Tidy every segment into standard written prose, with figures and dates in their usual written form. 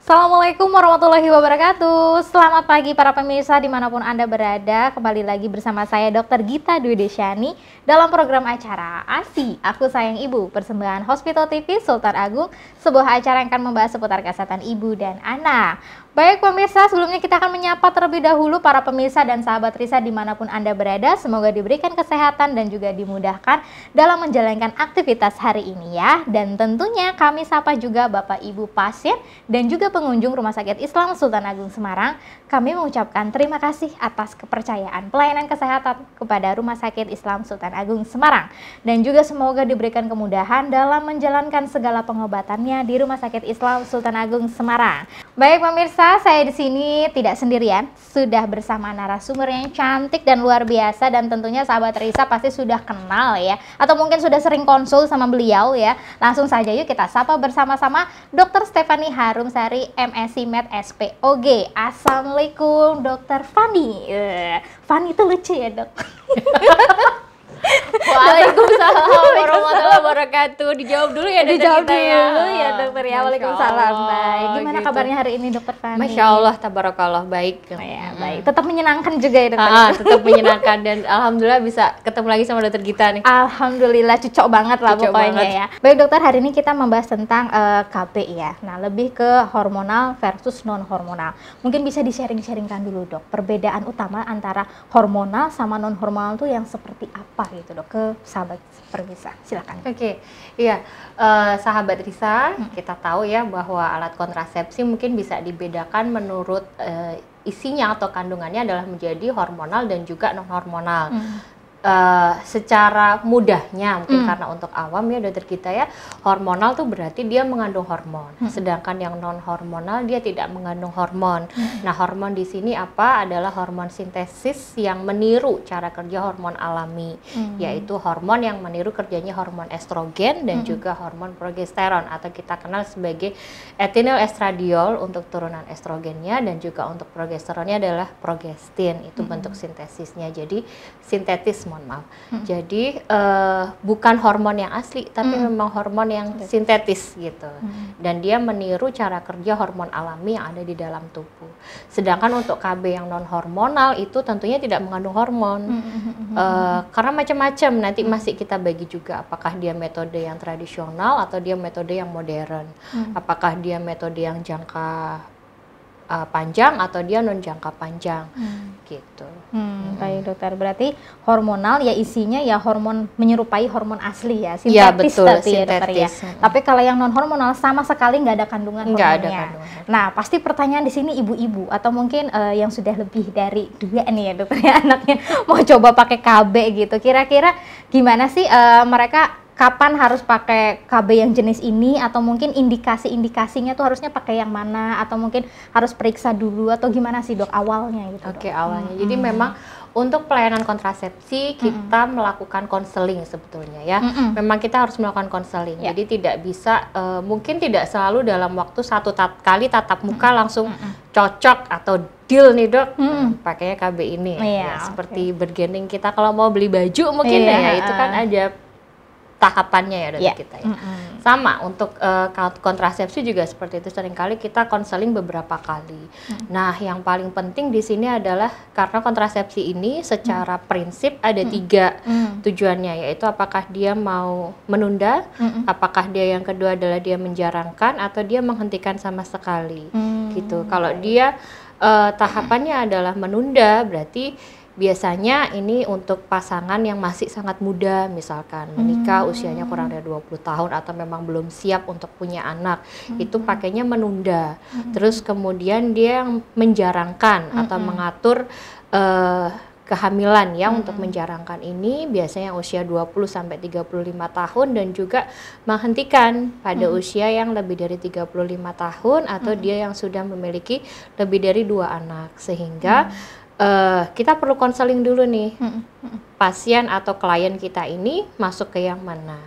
Assalamualaikum warahmatullahi wabarakatuh. Selamat pagi para pemirsa dimanapun Anda berada. Kembali lagi bersama saya Dr. Gita Dwi Desyani dalam program acara ASI, Aku Sayang Ibu, persembahan Hospital TV Sultan Agung, sebuah acara yang akan membahas seputar kesehatan ibu dan anak. Baik pemirsa, sebelumnya kita akan menyapa terlebih dahulu para pemirsa dan sahabat Risa dimanapun Anda berada. Semoga diberikan kesehatan dan juga dimudahkan dalam menjalankan aktivitas hari ini ya. Dan tentunya kami sapa juga Bapak Ibu pasien dan juga pengunjung Rumah Sakit Islam Sultan Agung Semarang. Kami mengucapkan terima kasih atas kepercayaan pelayanan kesehatan kepada Rumah Sakit Islam Sultan Agung Semarang. Dan juga semoga diberikan kemudahan dalam menjalankan segala pengobatannya di Rumah Sakit Islam Sultan Agung Semarang. Baik pemirsa, saya di sini tidak sendirian, sudah bersama narasumber yang cantik dan luar biasa, dan tentunya sahabat Risa pasti sudah kenal ya, atau mungkin sudah sering konsul sama beliau ya. Langsung saja yuk kita sapa bersama-sama Dr. Stephanie Harumsari, MSc Med SPOG. Assalamualaikum Dr. Fanny. Fanny itu lucu ya dok. Waalaikumsalam warahmatullahi wabarakatuh. Dijawab dulu ya dokter. Dijawab kita ya. dulu ya dokter ya. Waalaikumsalam. Baik. Gimana gitu. kabarnya hari ini dokter Fanny? Masya Allah, tabarakallah, baik. Ya, baik. Tetap menyenangkan juga ya dokter. Tetap menyenangkan dan alhamdulillah bisa ketemu lagi sama dokter Gita nih. Alhamdulillah, cocok banget lah Cocok pokoknya banget. ya. Baik dokter, hari ini kita membahas tentang KB ya. Nah, lebih ke hormonal versus non hormonal. Mungkin bisa di-sharing-sharingkan dulu dok, perbedaan utama antara hormonal sama non hormonal itu yang seperti apa gitu dok, ke sahabat pemirsa. Silakan. Oke, iya, sahabat Risa, kita tahu ya bahwa alat kontrasepsi mungkin bisa dibedakan menurut isinya atau kandungannya adalah menjadi hormonal dan juga non hormonal. Secara mudahnya mungkin karena untuk awam ya dokter kita ya, hormonal tuh berarti dia mengandung hormon, sedangkan yang non hormonal dia tidak mengandung hormon. Nah, hormon di sini apa? Adalah hormon sintesis yang meniru cara kerja hormon alami, yaitu hormon yang meniru kerjanya hormon estrogen dan juga hormon progesteron atau kita kenal sebagai ethinyl estradiol untuk turunan estrogennya, dan juga untuk progesteronnya adalah progestin. Itu bentuk sintesisnya. Jadi sintetis, mohon maaf. Jadi bukan hormon yang asli, tapi memang hormon yang sintetis gitu. Dan dia meniru cara kerja hormon alami yang ada di dalam tubuh. Sedangkan untuk KB yang non hormonal itu tentunya tidak mengandung hormon. Karena macam-macam, nanti masih kita bagi juga apakah dia metode yang tradisional atau dia metode yang modern. Apakah dia metode yang jangka panjang atau dia non jangka panjang gitu. Baik dokter, berarti hormonal ya isinya ya hormon menyerupai hormon asli ya, sintetis Ya, betul, tapi ya dokter ya. sintetis. Tapi kalau yang non hormonal sama sekali nggak ada kandungan Nggak ada hormonnya. kandungan. Nah, pasti pertanyaan di sini ibu-ibu atau mungkin yang sudah lebih dari 2 nih ya dokter ya, anaknya mau coba pakai KB gitu. Kira-kira gimana sih mereka kapan harus pakai KB yang jenis ini, atau mungkin indikasi-indikasinya tuh harusnya pakai yang mana, atau mungkin harus periksa dulu atau gimana sih dok awalnya gitu? Oke, awalnya. Jadi memang untuk pelayanan kontrasepsi kita melakukan konseling sebetulnya ya. Memang kita harus melakukan konseling. Jadi tidak bisa mungkin tidak selalu dalam waktu satu kali tatap muka langsung cocok atau deal nih dok, pakainya KB ini. Ya, seperti bergening kita kalau mau beli baju mungkin ya itu kan ada tahapannya ya dokter kita ya. Sama untuk kontrasepsi juga seperti itu, seringkali kita konseling beberapa kali. Nah, yang paling penting di sini adalah karena kontrasepsi ini secara prinsip ada 3 tujuannya, yaitu apakah dia mau menunda, apakah dia yang kedua adalah dia menjarangkan, atau dia menghentikan sama sekali gitu. Kalau dia tahapannya adalah menunda, berarti biasanya ini untuk pasangan yang masih sangat muda, misalkan menikah usianya kurang dari 20 tahun atau memang belum siap untuk punya anak, itu pakainya menunda. Terus kemudian dia yang menjarangkan atau mengatur kehamilan ya, untuk menjarangkan ini biasanya usia 20 sampai 35 tahun, dan juga menghentikan pada usia yang lebih dari 35 tahun atau dia yang sudah memiliki lebih dari 2 anak. Sehingga kita perlu konseling dulu nih, pasien atau klien kita ini masuk ke yang mana.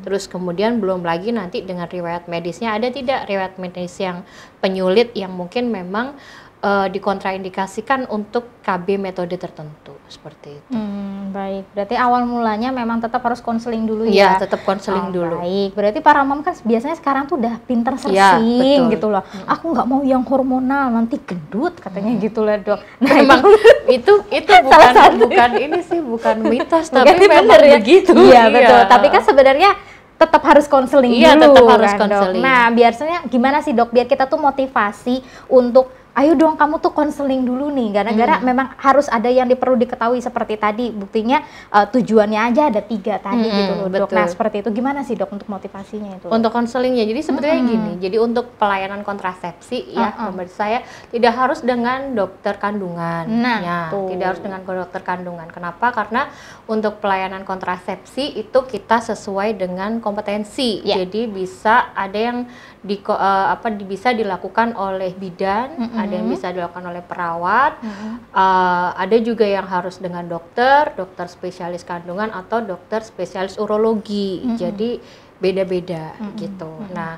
Terus kemudian belum lagi nanti dengan riwayat medisnya, ada tidak riwayat medis yang penyulit yang mungkin memang dikontraindikasikan untuk KB metode tertentu seperti itu. Baik, berarti awal mulanya memang tetap harus konseling dulu ya? Ya, tetap konseling dulu. Baik, berarti para mom kan biasanya sekarang tuh udah pinter searching gitu loh. Aku nggak mau yang hormonal, nanti gendut katanya gitu lah dok. Nah, memang itu bukan ini sih, bukan mitos, tapi memang begitu. Iya betul, tapi kan sebenarnya tetap harus konseling dulu. Tetap harus kan, konseling. Nah, biasanya gimana sih dok, biar kita tuh motivasi untuk ayo dong kamu tuh konseling dulu nih, gara-gara memang harus ada yang perlu diketahui seperti tadi, buktinya tujuannya aja ada 3 tadi gitu loh dok. Nah seperti itu, gimana sih dok untuk motivasinya itu? Untuk konselingnya, jadi sebetulnya gini, jadi untuk pelayanan kontrasepsi ya, menurut saya tidak harus dengan dokter kandungan, tidak harus dengan dokter kandungan. Kenapa? Karena untuk pelayanan kontrasepsi itu kita sesuai dengan kompetensi, jadi bisa ada yang bisa dilakukan oleh bidan, ada yang bisa dilakukan oleh perawat, ada juga yang harus dengan dokter spesialis kandungan atau dokter spesialis urologi, jadi beda-beda gitu. Nah,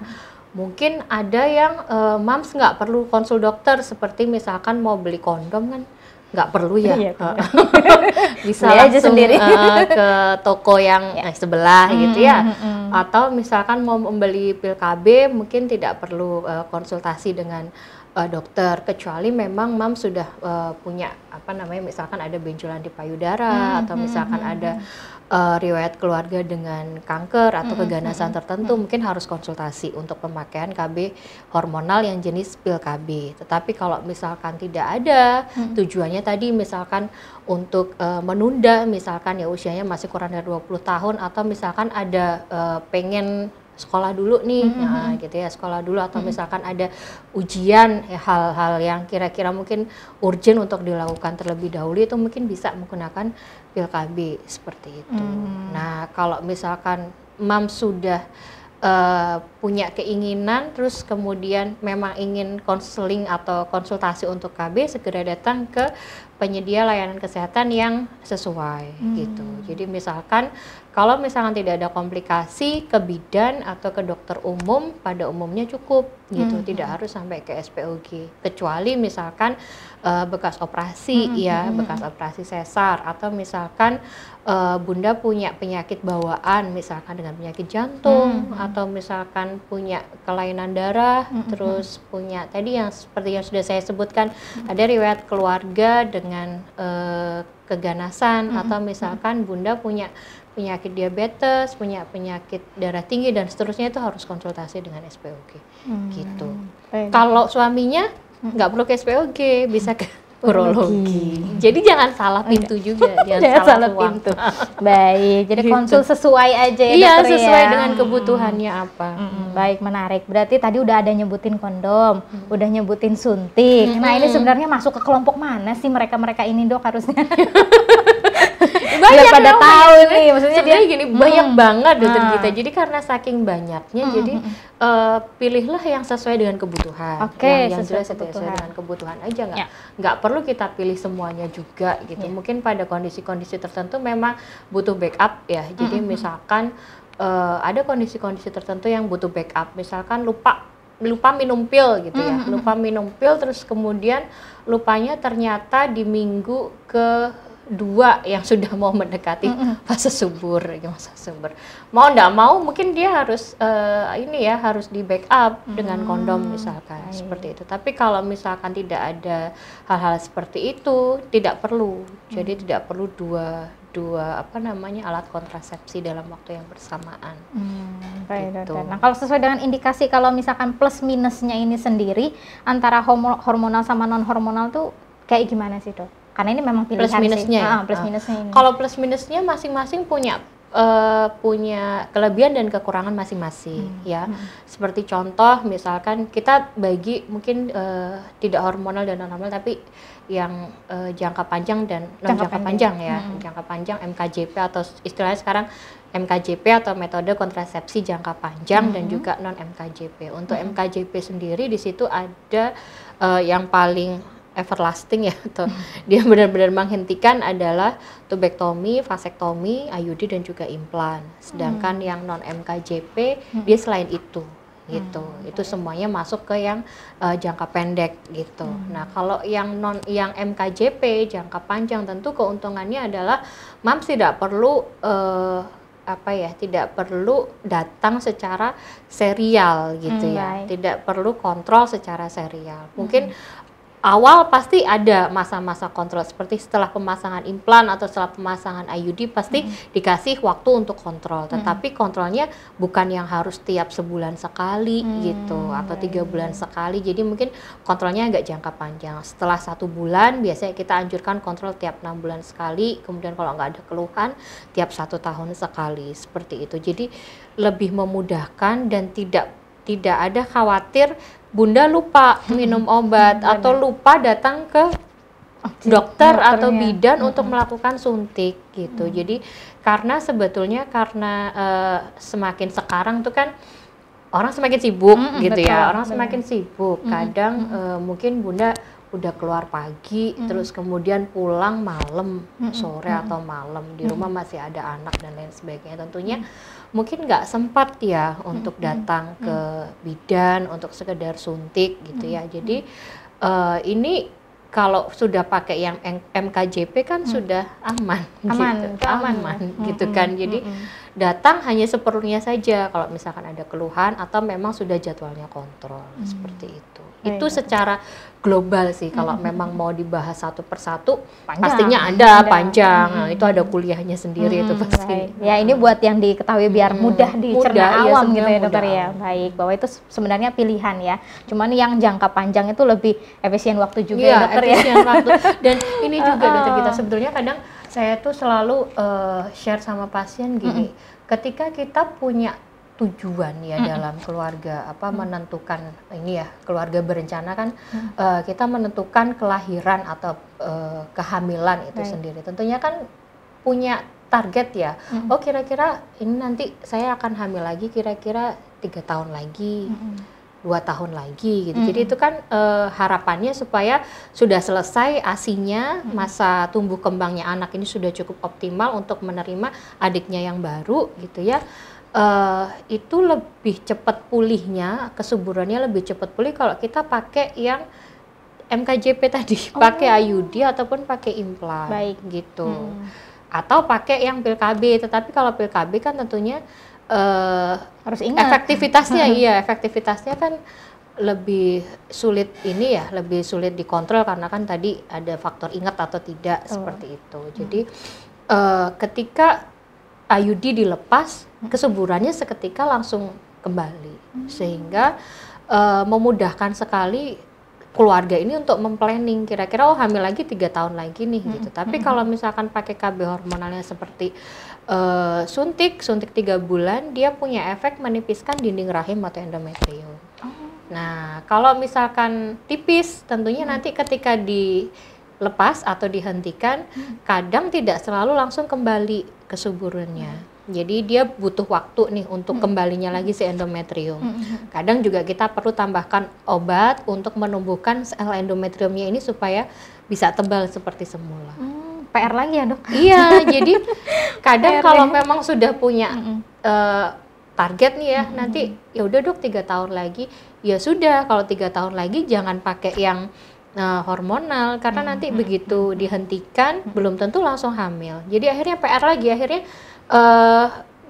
mungkin ada yang moms nggak perlu konsul dokter, seperti misalkan mau beli kondom kan nggak perlu ya, bisa langsung sendiri ke toko yang sebelah gitu ya, atau misalkan mau membeli pil KB mungkin tidak perlu konsultasi dengan dokter, kecuali memang mam sudah punya misalkan ada benjolan di payudara, atau misalkan ada riwayat keluarga dengan kanker atau keganasan tertentu, mungkin harus konsultasi untuk pemakaian KB hormonal yang jenis pil KB. Tetapi kalau misalkan tidak ada, tujuannya tadi misalkan untuk menunda, misalkan ya usianya masih kurang dari 20 tahun, atau misalkan ada pengen sekolah dulu nih, gitu ya, sekolah dulu, atau misalkan ada ujian, hal-hal yang kira-kira mungkin urgent untuk dilakukan terlebih dahulu, itu mungkin bisa menggunakan pil KB seperti itu. Nah, kalau misalkan mam sudah punya keinginan, terus kemudian memang ingin konseling atau konsultasi untuk KB, segera datang ke penyedia layanan kesehatan yang sesuai gitu. Jadi misalkan kalau misalkan tidak ada komplikasi, ke bidan atau ke dokter umum pada umumnya cukup gitu, tidak harus sampai ke SPOG, kecuali misalkan bekas operasi bekas operasi sesar, atau misalkan bunda punya penyakit bawaan, misalkan dengan penyakit jantung, atau misalkan punya kelainan darah, terus punya tadi yang seperti yang sudah saya sebutkan, ada riwayat keluarga dengan keganasan, atau misalkan bunda punya penyakit diabetes, punya penyakit darah tinggi dan seterusnya, itu harus konsultasi dengan SPOG gitu. Kalau suaminya nggak perlu ke SPOG, bisa ke urologi. Jadi jangan salah pintu juga, jangan salah pintu. Baik, jadi konsul sesuai aja ya. Iya, sesuai dengan kebutuhannya apa. Baik, menarik. Berarti tadi udah ada nyebutin kondom, udah nyebutin suntik. Nah, ini sebenarnya masuk ke kelompok mana sih mereka-mereka ini, dok, harusnya? Banyak pada tahu nih, maksudnya dia gini, banyak banget dokter kita. Jadi karena saking banyaknya, jadi pilihlah yang sesuai dengan kebutuhan. Yang jelas sesuai dengan kebutuhan aja, nggak perlu kita pilih semuanya juga gitu. Mungkin pada kondisi-kondisi tertentu memang butuh backup ya. Jadi misalkan ada kondisi-kondisi tertentu yang butuh backup, misalkan lupa minum pil gitu ya, lupa minum pil, terus kemudian lupanya ternyata di minggu kedua yang sudah mau mendekati fase subur, mau nggak mau mungkin dia harus harus di backup dengan kondom misalkan, seperti itu. Tapi kalau misalkan tidak ada hal-hal seperti itu, tidak perlu. Jadi tidak perlu dua alat kontrasepsi dalam waktu yang bersamaan. Gitu. Nah, kalau sesuai dengan indikasi, kalau misalkan plus minusnya ini sendiri antara hormonal sama non hormonal tuh kayak gimana sih, dok? Karena ini memang pilihan plus minusnya. Plus minusnya ini. Kalau plus minusnya masing-masing punya kelebihan dan kekurangan masing-masing ya. Seperti contoh misalkan kita bagi mungkin tidak hormonal dan non hormonal, tapi yang jangka panjang dan non jangka panjang ya. Jangka panjang MKJP atau istilahnya sekarang MKJP atau metode kontrasepsi jangka panjang, dan juga non MKJP. Untuk MKJP sendiri di situ ada yang paling everlasting ya, atau dia benar-benar menghentikan adalah tubektomi, vasektomi, IUD dan juga implan. Sedangkan yang non MKJP dia selain itu gitu. Itu semuanya masuk ke yang jangka pendek gitu. Nah, kalau yang MKJP jangka panjang, tentu keuntungannya adalah MAMS tidak perlu tidak perlu datang secara serial gitu ya. Baik. Tidak perlu kontrol secara serial. Mungkin awal pasti ada masa-masa kontrol, seperti setelah pemasangan implan atau setelah pemasangan IUD pasti dikasih waktu untuk kontrol. Tetapi kontrolnya bukan yang harus tiap sebulan sekali gitu atau 3 bulan sekali. Jadi mungkin kontrolnya agak jangka panjang. Setelah 1 bulan biasanya kita anjurkan kontrol tiap 6 bulan sekali. Kemudian kalau nggak ada keluhan tiap 1 tahun sekali, seperti itu. Jadi lebih memudahkan dan tidak ada khawatir Bunda lupa minum obat atau lupa datang ke dokter atau bidan untuk melakukan suntik gitu. Jadi karena sebetulnya semakin sekarang tuh kan orang semakin sibuk gitu ya. Orang semakin sibuk. Kadang mungkin Bunda udah keluar pagi terus kemudian pulang malam, sore atau malam, di rumah masih ada anak dan lain sebagainya. Tentunya mungkin nggak sempat ya untuk datang ke bidan untuk sekedar suntik gitu ya. Jadi ini kalau sudah pakai yang MKJP kan sudah aman gitu kan. Jadi datang hanya seperlunya saja kalau misalkan ada keluhan atau memang sudah jadwalnya kontrol, seperti itu. Itu secara global sih. Kalau memang mau dibahas satu persatu pastinya ada panjang. Nah, itu ada kuliahnya sendiri itu pasti. Ya, ini buat yang diketahui biar mudah dicerna awam gitu ya dokter ya. Baik, bahwa itu sebenarnya pilihan ya. Cuman yang jangka panjang itu lebih efisien waktu juga ya dokter ya. Waktu. Dan ini juga dokter kita sebetulnya kadang saya tuh selalu share sama pasien gini, ketika kita punya tujuan ya dalam keluarga, menentukan ini ya, keluarga berencana kan kita menentukan kelahiran atau kehamilan itu sendiri. Tentunya kan punya target ya. Oh, kira-kira ini nanti saya akan hamil lagi kira-kira 3 tahun lagi. 2 tahun lagi gitu. Jadi itu kan harapannya supaya sudah selesai ASI-nya, masa tumbuh kembangnya anak ini sudah cukup optimal untuk menerima adiknya yang baru gitu ya. Itu lebih cepat pulihnya, kesuburannya lebih cepat pulih kalau kita pakai yang MKJP tadi, pakai IUD ataupun pakai implan gitu. Atau pakai yang pil KB, tetapi kalau pil KB kan tentunya harus ingat efektivitasnya kan lebih sulit ini ya, lebih sulit dikontrol karena kan tadi ada faktor ingat atau tidak seperti itu. Jadi ketika IUD dilepas, kesuburannya seketika langsung kembali, sehingga memudahkan sekali keluarga ini untuk memplanning kira-kira hamil lagi 3 tahun lagi nih gitu. Tapi kalau misalkan pakai KB hormonalnya seperti suntik 3 bulan, dia punya efek menipiskan dinding rahim atau endometrium. Nah, kalau misalkan tipis, tentunya nanti ketika dilepas atau dihentikan, kadang tidak selalu langsung kembali kesuburannya. Jadi dia butuh waktu nih untuk kembalinya lagi si endometrium. Kadang juga kita perlu tambahkan obat untuk menumbuhkan sel endometriumnya ini supaya bisa tebal seperti semula. PR lagi ya dok? Iya, jadi kadang kalau memang sudah punya target nih ya, nanti ya udah dok 3 tahun lagi, ya sudah kalau 3 tahun lagi jangan pakai yang hormonal karena nanti begitu dihentikan belum tentu langsung hamil. Jadi akhirnya PR lagi, akhirnya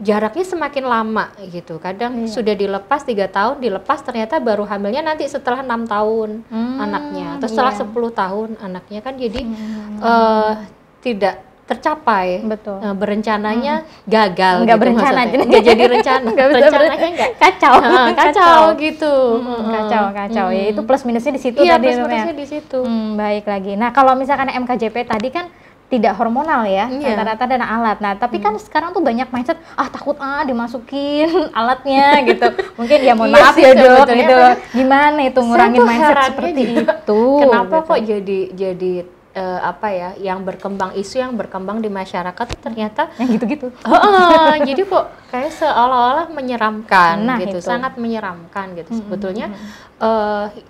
jaraknya semakin lama gitu. Kadang sudah dilepas 3 tahun, dilepas ternyata baru hamilnya nanti setelah 6 tahun anaknya, atau setelah 10 tahun anaknya kan jadi tidak tercapai. Betul. Berencananya gagal. Nggak gitu, berencana, nggak jadi rencana. Rencananya nggak kacau gitu. Kacau. Ya itu plus minusnya di situ iya, tadi. Plus minusnya di situ. Baik lagi. Nah kalau misalkan MKJP tadi kan tidak hormonal ya, rata-rata dan alat. Nah, tapi kan sekarang tuh banyak mindset, takut dimasukin alatnya gitu. Mungkin ya mohon maaf ya dok, gitu. Gimana itu ngurangin mindset seperti itu? Kenapa kok jadi yang berkembang, isu yang berkembang di masyarakat tuh ternyata yang gitu-gitu. Jadi kok kayak seolah-olah menyeramkan gitu, itu. sangat menyeramkan gitu. Sebetulnya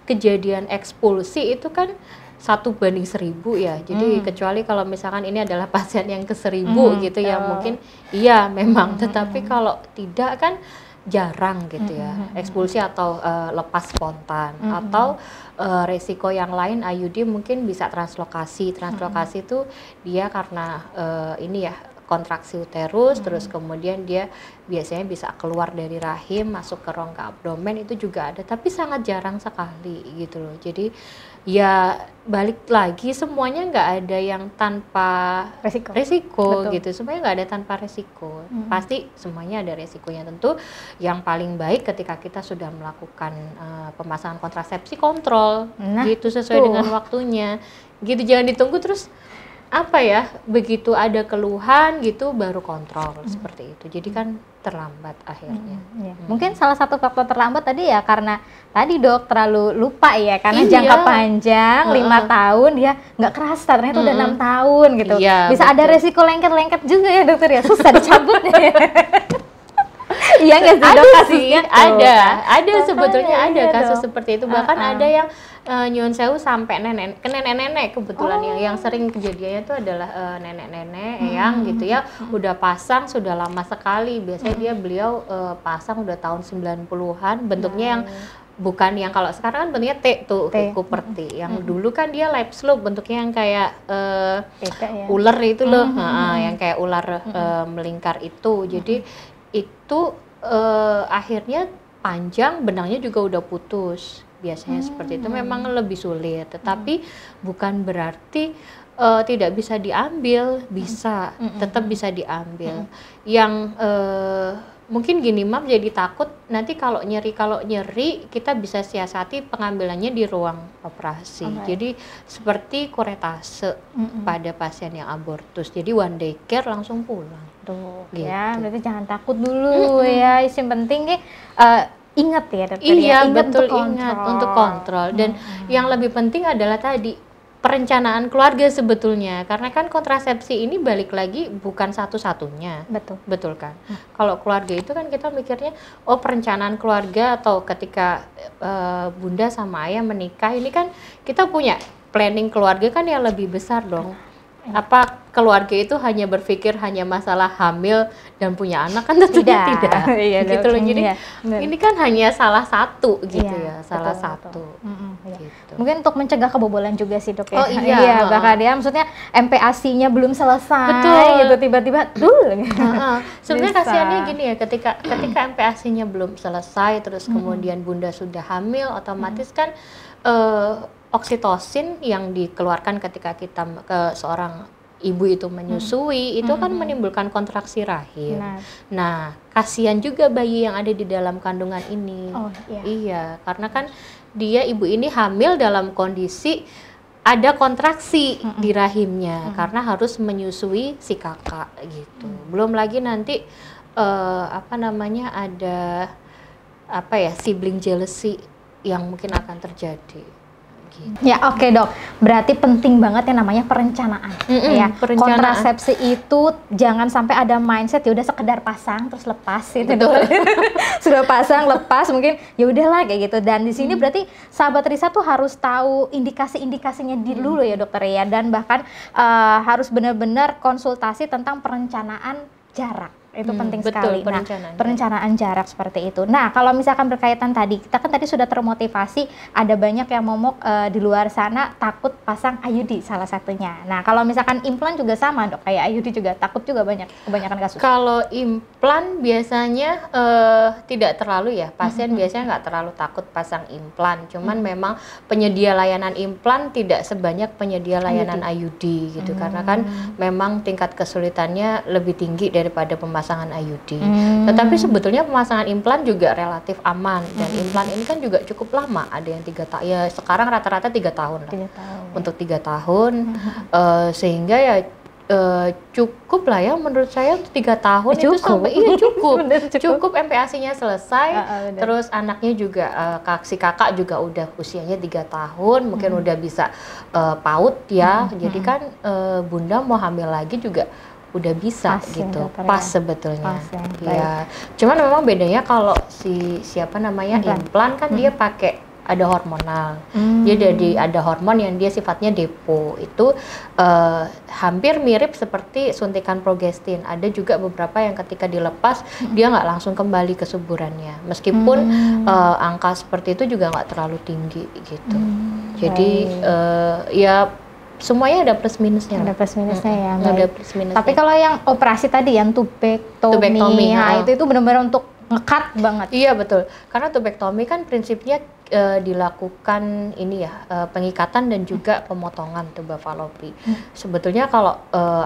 kejadian ekspulsi itu kan 1/1000 ya. Jadi kecuali kalau misalkan ini adalah pasien yang ke 1000 gitu ya mungkin iya memang. Tetapi kalau tidak kan jarang gitu ya, ekspulsi atau lepas spontan, atau resiko yang lain IUD mungkin bisa translokasi. Translokasi itu dia karena ini ya kontraksi uterus, terus kemudian dia biasanya bisa keluar dari rahim masuk ke rongga abdomen, itu juga ada, tapi sangat jarang sekali gitu loh. Jadi ya balik lagi, semuanya nggak ada yang tanpa resiko gitu, semuanya nggak ada tanpa resiko, pasti semuanya ada resikonya. Tentu yang paling baik ketika kita sudah melakukan pemasangan kontrasepsi, kontrol gitu sesuai dengan waktunya gitu, jangan ditunggu terus apa ya, begitu ada keluhan gitu baru kontrol seperti itu, jadi kan terlambat akhirnya. Mungkin salah satu faktor terlambat tadi ya karena tadi dok terlalu lupa ya, karena jangka panjang 5 tahun dia nggak kerasa ternyata udah 6 tahun gitu. Bisa ada resiko lengket-lengket juga ya dokter ya, susah dicabutnya. Iya nggak sih dok, kasusnya? Ada sebetulnya ada kasus seperti itu, bahkan ada yang nyuwun sewu sampai nenek-nenek kebetulan yang sering kejadiannya itu adalah nenek-nenek yang gitu ya, udah pasang sudah lama sekali, biasanya beliau pasang udah tahun 90-an, bentuknya yang bukan yang kalau sekarang kan bentuknya T tuh, Cooper T. Yang dulu kan dia lap slope, bentuknya yang kayak ular itu loh, yang kayak ular melingkar itu. Jadi itu akhirnya panjang, benangnya juga udah putus. Biasanya seperti itu, memang lebih sulit, tetapi bukan berarti tidak bisa diambil, bisa, tetap bisa diambil. Yang mungkin gini, Mam, jadi takut nanti kalau nyeri kita bisa siasati pengambilannya di ruang operasi. Jadi seperti kuretase pada pasien yang abortus, jadi one day care langsung pulang. Tuh, gitu. Ya, berarti jangan takut dulu ya. Yang penting nih ingat ya dokter. Iya, betul, ingat untuk kontrol. Dan yang lebih penting adalah tadi perencanaan keluarga sebetulnya, karena kan kontrasepsi ini balik lagi bukan satu-satunya. Betul kan? Kalau keluarga itu kan kita mikirnya oh perencanaan keluarga, atau ketika bunda sama ayah menikah ini kan kita punya planning keluarga kan yang lebih besar dong. Apa keluarga itu hanya berpikir hanya masalah hamil dan punya anak, kan tentunya tidak. Iya, gitu loh. Jadi ini kan hanya salah satu gitu salah satu. Gitu. Mungkin untuk mencegah kebobolan juga sih dok ya. Oh iya, bahkan dia maksudnya MPASI-nya belum selesai gitu tiba-tiba sebenarnya kasihannya gini ya, ketika MPASI-nya belum selesai terus kemudian bunda sudah hamil, otomatis kan oksitosin yang dikeluarkan ketika kita seorang ibu itu menyusui itu kan menimbulkan kontraksi rahim. Nah, kasihan juga bayi yang ada di dalam kandungan ini. Iya, karena kan ibu ini hamil dalam kondisi ada kontraksi di rahimnya karena harus menyusui si kakak gitu. Belum lagi nanti ada sibling jealousy yang mungkin akan terjadi. Ya oke dok, berarti penting banget yang namanya perencanaan. Kontrasepsi itu jangan sampai ada mindset ya udah sekedar pasang terus lepas itu dok. Sudah pasang lepas mungkin ya udahlah kayak gitu. Dan di sini berarti sahabat Risa tuh harus tahu indikasi-indikasinya dulu ya dokter ya, dan bahkan harus benar-benar konsultasi tentang perencanaan jarak. Itu penting sekali. Perencanaan jarak seperti itu. Nah, kalau misalkan berkaitan tadi, kita kan tadi sudah termotivasi, ada banyak yang momok di luar sana takut pasang IUD salah satunya. Nah, kalau misalkan implan juga sama dok, kayak IUD juga takut juga kebanyakan kasus. Kalau implan biasanya tidak terlalu ya, pasien biasanya nggak terlalu takut pasang implan. Cuman memang penyedia layanan implan tidak sebanyak penyedia layanan IUD gitu, karena kan memang tingkat kesulitannya lebih tinggi daripada pemasangan IUD. Tetapi sebetulnya pemasangan implan juga relatif aman, dan implan ini kan juga cukup lama, ada yang 3 tahun ya, sekarang rata-rata 3 tahun lah. 3 tahun. Untuk 3 tahun sehingga ya cukup lah ya menurut saya 3 tahun itu sampai cukup MPASI-nya selesai. Terus anaknya juga si kakak juga udah usianya 3 tahun, mungkin udah bisa PAUD ya. Jadi kan bunda mau hamil lagi juga udah bisa pas gitu, pas sebetulnya. Ya. Cuman memang bedanya kalau implan kan dia pakai ada hormonal. Jadi ada hormon yang dia sifatnya depo. Itu hampir mirip seperti suntikan progestin. Ada juga beberapa yang ketika dilepas dia nggak langsung kembali ke suburannya. Meskipun angka seperti itu juga nggak terlalu tinggi gitu. Jadi ya semuanya ada plus minusnya. Ada plus minusnya ya. Ada plus minusnya. Tapi kalau yang operasi tadi yang tubektomi, ya, itu benar-benar untuk ngekat banget. Iya betul. Karena tubektomi kan prinsipnya dilakukan ini ya pengikatan dan juga pemotongan tuba falopi. Sebetulnya kalau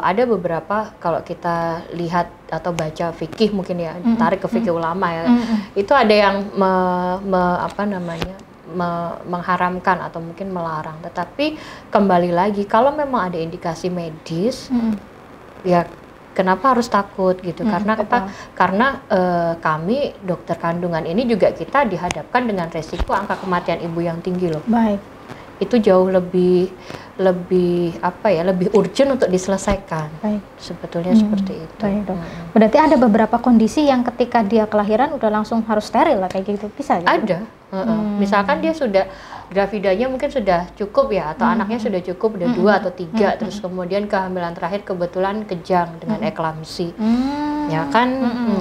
ada beberapa, kalau kita lihat atau baca fikih mungkin ya, tarik ke fikih ulama ya, itu ada yang mengharamkan atau mungkin melarang. Tetapi kembali lagi, kalau memang ada indikasi medis, ya kenapa harus takut gitu? Karena apa? Karena kami dokter kandungan ini juga kita dihadapkan dengan resiko angka kematian ibu yang tinggi loh. Baik. Itu jauh lebih urgent untuk diselesaikan. Baik. Sebetulnya seperti itu. Baik, Dok. Berarti ada beberapa kondisi yang ketika dia kelahiran udah langsung harus steril lah kayak gitu, bisa gitu? Ada. Misalkan dia sudah gravidanya mungkin sudah cukup ya, atau anaknya sudah cukup, udah 2 atau 3, terus kemudian kehamilan terakhir kebetulan kejang dengan eklamsi. Ya kan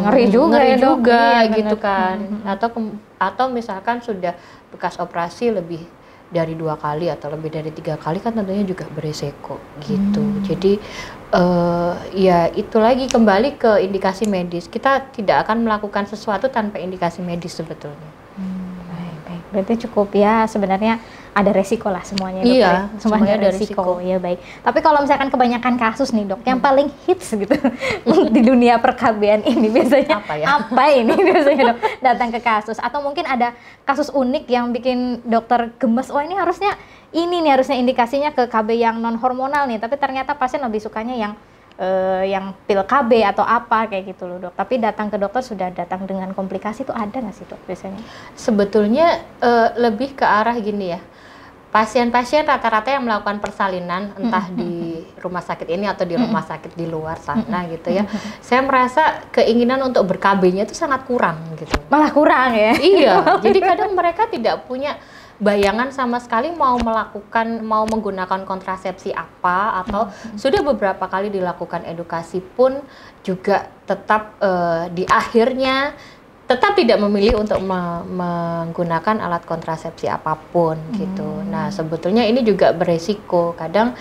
ngeri juga ya, Dok. Iya, gitu kan. Atau misalkan sudah bekas operasi lebih dari 2 kali atau lebih dari 3 kali, kan tentunya juga beresiko gitu. Jadi ya itu lagi kembali ke indikasi medis. Kita tidak akan melakukan sesuatu tanpa indikasi medis sebetulnya. Baik. Berarti cukup ya, sebenarnya ada resiko lah semuanya, Dok. Iya, semuanya ada resiko. Ya baik. Tapi kalau misalkan kebanyakan kasus nih, Dok, yang paling hits gitu di dunia perKB-an ini biasanya apa ini biasanya, Dok, datang ke kasus, atau mungkin ada kasus unik yang bikin dokter gemes, oh ini harusnya indikasinya ke KB yang non hormonal nih, tapi ternyata pasien lebih sukanya yang pil KB atau apa kayak gitu loh, Dok. Tapi datang ke dokter sudah datang dengan komplikasi, itu ada nggak sih, Dok, biasanya? Sebetulnya lebih ke arah gini ya. Pasien-pasien rata-rata yang melakukan persalinan entah di rumah sakit ini atau di rumah sakit di luar sana gitu ya. Saya merasa keinginan untuk ber-KB-nya itu sangat kurang gitu. Malah kurang ya? Iya, jadi kadang mereka tidak punya bayangan sama sekali mau menggunakan kontrasepsi apa, atau sudah beberapa kali dilakukan edukasi pun juga tetap di akhirnya tetap tidak memilih untuk menggunakan alat kontrasepsi apapun gitu. Nah, sebetulnya ini juga beresiko. Kadang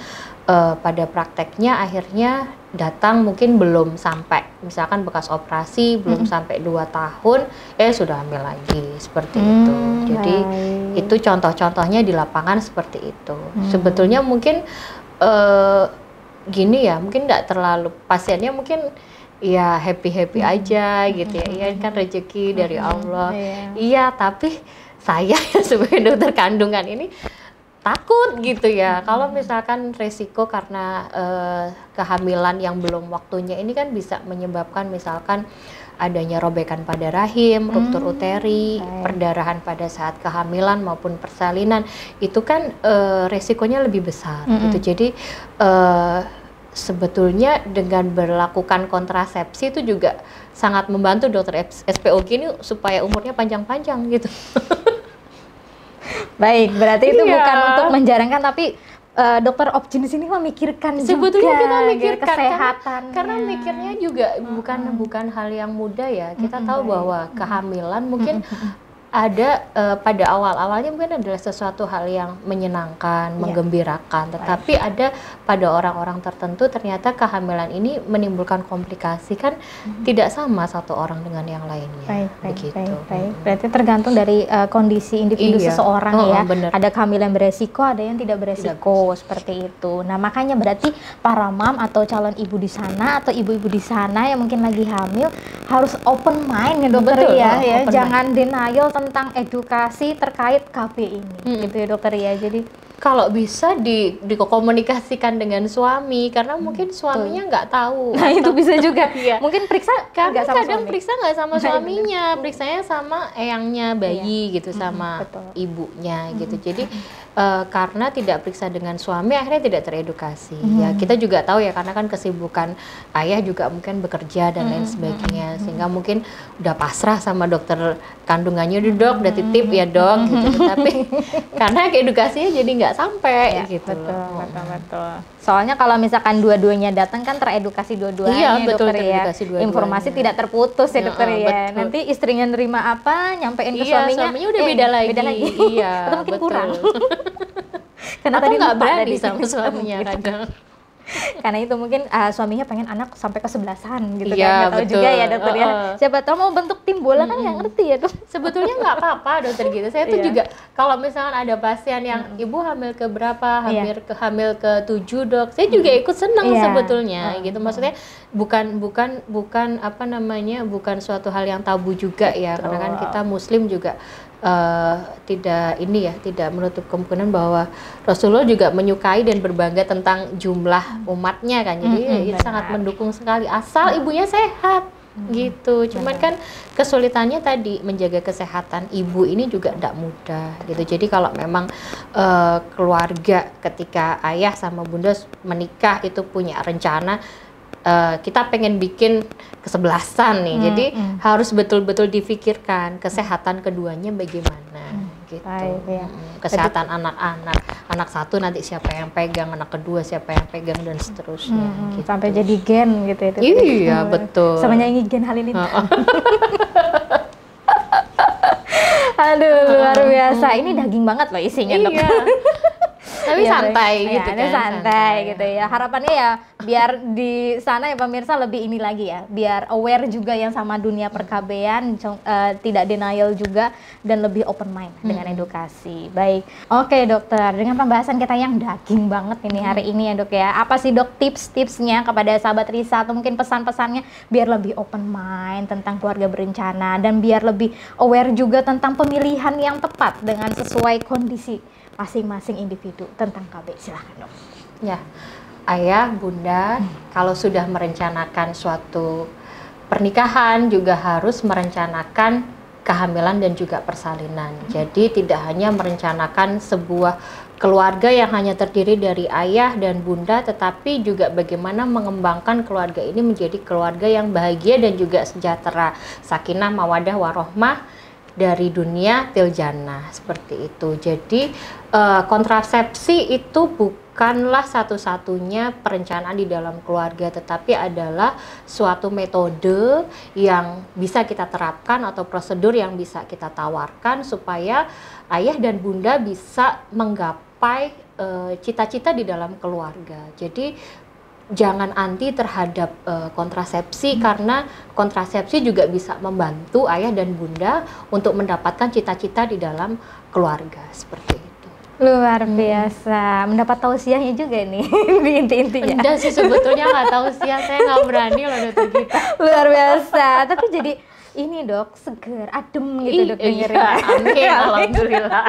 pada prakteknya akhirnya datang mungkin belum sampai, misalkan bekas operasi belum sampai 2 tahun, sudah hamil lagi, seperti itu. Jadi itu contoh-contohnya di lapangan seperti itu. Sebetulnya mungkin gini ya, mungkin nggak terlalu, pasiennya mungkin ya happy aja gitu ya. Iya kan rezeki dari Allah. Iya, tapi saya sebagai dokter kandungan ini takut gitu ya. Kalau misalkan resiko karena kehamilan yang belum waktunya ini kan bisa menyebabkan misalkan adanya robekan pada rahim, ruptur uteri, perdarahan pada saat kehamilan maupun persalinan. Itu kan resikonya lebih besar gitu. Jadi sebetulnya dengan berlakukan kontrasepsi itu juga sangat membantu dokter SPOG ini supaya umurnya panjang-panjang gitu. Baik, berarti itu bukan untuk menjarangkan, tapi dokter obgyn di sini memikirkan sebetulnya juga, kita mikirkan kesehatan. Karena mikirnya juga bukan hal yang mudah ya. Kita tahu bahwa kehamilan mungkin ada pada awalnya mungkin adalah sesuatu hal yang menyenangkan, menggembirakan, tetapi ada pada orang-orang tertentu ternyata kehamilan ini menimbulkan komplikasi, kan tidak sama satu orang dengan yang lainnya. Baik. Berarti tergantung dari kondisi individu seseorang ya. Bener. Ada kehamilan beresiko, ada yang tidak beresiko, seperti itu. Nah, makanya berarti para mam atau calon ibu di sana atau ibu-ibu di sana yang mungkin lagi hamil harus open mind ya, Dokter. Betul, ya. Mind. Jangan denial tentang edukasi terkait KB ini, gitu ya, Dokter ya. Jadi Kalau bisa dikomunikasikan dengan suami, karena mungkin suaminya nggak tahu. Nah itu bisa juga. Iya. Mungkin periksa Karena nggak sama kadang suami. periksa nggak sama Nah, iya, suaminya, periksanya sama eyangnya bayi gitu, sama betul. ibunya gitu. Jadi karena tidak periksa dengan suami, akhirnya tidak teredukasi. Ya kita juga tahu ya, karena kan kesibukan ayah juga mungkin bekerja dan lain sebagainya, sehingga mungkin udah pasrah sama dokter kandungannya, udah udah titip ya dok, gitu. Tapi karena edukasinya jadi nggak sampai Ya, gitu. betul. Soalnya kalau misalkan dua-duanya datang kan teredukasi dua-duanya, Iya, betul, dokter ya. teredukasi dua-duanya. Informasi tidak terputus ya dokter ya. Betul. Nanti istrinya nerima apa, nyampein ke Iya, suaminya udah beda lagi. Iya, atau mungkin betul. kurang. Karena Atau tadi nggak lupa berani tadi. sama suaminya Gitu. kadang. Karena itu mungkin suaminya pengen anak sampai ke 11-an gitu Iya, kan. Nggak tahu betul. juga ya dokter ya. Siapa tahu mau bentuk tim bola kan nggak ngerti ya dok. Sebetulnya nggak apa-apa dokter gitu. Saya tuh Iya. juga kalau misalkan ada pasien yang ibu hamil ke berapa, hamil ke 7 dok, saya juga ikut senang Iya. sebetulnya gitu. Maksudnya bukan apa namanya, bukan suatu hal yang tabu juga ya, karena kan kita Muslim juga tidak menutup kemungkinan bahwa Rasulullah juga menyukai dan berbangga tentang jumlah umatnya kan. Jadi itu sangat mendukung sekali asal ibunya sehat. Gitu, cuman kan kesulitannya tadi menjaga kesehatan ibu ini juga tidak mudah gitu. Jadi kalau memang keluarga ketika ayah sama bunda menikah itu punya rencana kita pengen bikin kesebelasan nih, jadi harus betul-betul difikirkan kesehatan keduanya bagaimana gitu. Baik, ya. Kesehatan anak-anak, anak satu nanti siapa yang pegang, anak kedua siapa yang pegang dan seterusnya gitu. Sampai jadi gen gitu ya dok. Iya, betul. Sama nyanyi gen Halilintar. Aduh, luar biasa. Ini daging banget loh isinya dok. Iya. Tapi Iya, santai Dok. gitu Ya, ini kan. santai gitu ya. Harapannya ya biar di sana ya pemirsa lebih ini lagi ya, biar aware juga yang sama dunia perkabean, tidak denial juga dan lebih open mind dengan edukasi. Baik. Oke dokter, dengan pembahasan kita yang daging banget ini hari ini ya dok ya. Apa sih dok tips-tipsnya kepada sahabat Risa atau mungkin pesan-pesannya biar lebih open mind tentang keluarga berencana dan biar lebih aware juga tentang pemilihan yang tepat dengan sesuai kondisi masing-masing individu tentang KB. Silahkan dok. Ya, ayah, bunda, kalau sudah merencanakan suatu pernikahan juga harus merencanakan kehamilan dan juga persalinan. Jadi tidak hanya merencanakan sebuah keluarga yang hanya terdiri dari ayah dan bunda, tetapi juga bagaimana mengembangkan keluarga ini menjadi keluarga yang bahagia dan juga sejahtera, sakinah, mawadah, warohmah dari dunia til jannah, seperti itu. Jadi kontrasepsi itu bukanlah satu-satunya perencanaan di dalam keluarga, tetapi adalah suatu metode yang bisa kita terapkan atau prosedur yang bisa kita tawarkan supaya ayah dan bunda bisa menggapai cita-cita di dalam keluarga. Jadi jangan anti terhadap kontrasepsi, karena kontrasepsi juga bisa membantu ayah dan bunda untuk mendapatkan cita-cita di dalam keluarga, seperti itu. Luar biasa, mendapat tausiahnya juga nih di inti-intinya. Enggak sih, sebetulnya nggak tahu sih, saya nggak berani loh dokter kita. Luar biasa, tapi jadi ini dok, seger, adem gitu dok dengerin. Iya, amin, alhamdulillah.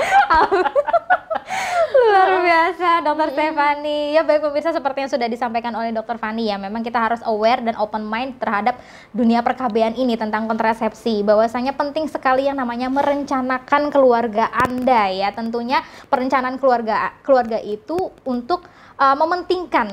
Luar biasa, Dokter Stefani. Ya baik pemirsa, seperti yang sudah disampaikan oleh Dokter Fani ya, memang kita harus aware dan open mind terhadap dunia perkabean ini tentang kontrasepsi. Bahwasanya penting sekali yang namanya merencanakan keluarga Anda ya. Tentunya perencanaan keluarga itu untuk mementingkan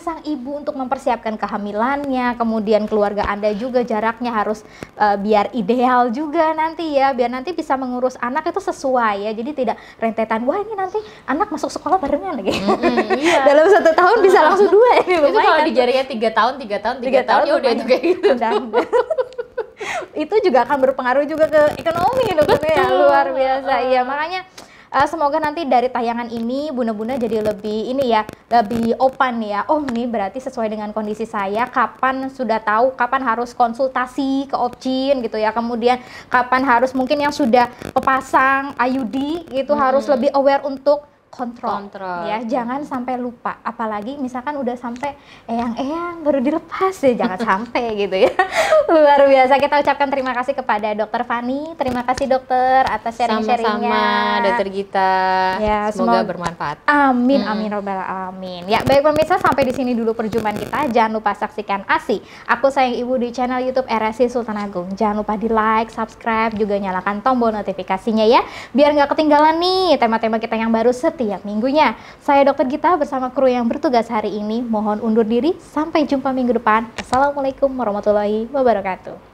sang ibu untuk mempersiapkan kehamilannya, kemudian keluarga Anda juga jaraknya harus biar ideal juga nanti ya, biar nanti bisa mengurus anak itu sesuai ya, jadi tidak rentetan, wah ini nanti anak masuk sekolah barengan lagi. Iya. Dalam 1 tahun bisa langsung 2 ini. Itu kalau dijaringnya 3 tahun ya udah itu kayak gitu. Itu juga akan berpengaruh juga ke ekonomi dokter ya, luar biasa. Iya, makanya semoga nanti dari tayangan ini bunda-bunda jadi lebih ini ya, lebih open ya. Oh ini berarti sesuai dengan kondisi saya, kapan sudah tahu kapan harus konsultasi ke Opcin gitu ya. Kemudian kapan harus mungkin yang sudah pepasang IUD itu harus lebih aware untuk kontrol. Ya, jangan sampai lupa. Apalagi misalkan udah sampai eyang-eyang baru dilepas ya, jangan sampai gitu ya. Luar biasa. Kita ucapkan terima kasih kepada Dokter Fani. Terima kasih dokter atas sharing-sharingnya. Sama-sama Dokter Gita. Ya, semoga bermanfaat. Amin, amin robbal alamin. Ya, baik pemirsa, sampai di sini dulu perjumpaan kita. Jangan lupa saksikan ASI Aku Sayang Ibu di channel YouTube RSI Sultan Agung. Jangan lupa di like, subscribe, juga nyalakan tombol notifikasinya ya, biar nggak ketinggalan nih tema-tema kita yang baru setiap minggunya. Saya Dokter Gita bersama kru yang bertugas hari ini mohon undur diri. Sampai jumpa minggu depan. Assalamualaikum warahmatullahi wabarakatuh.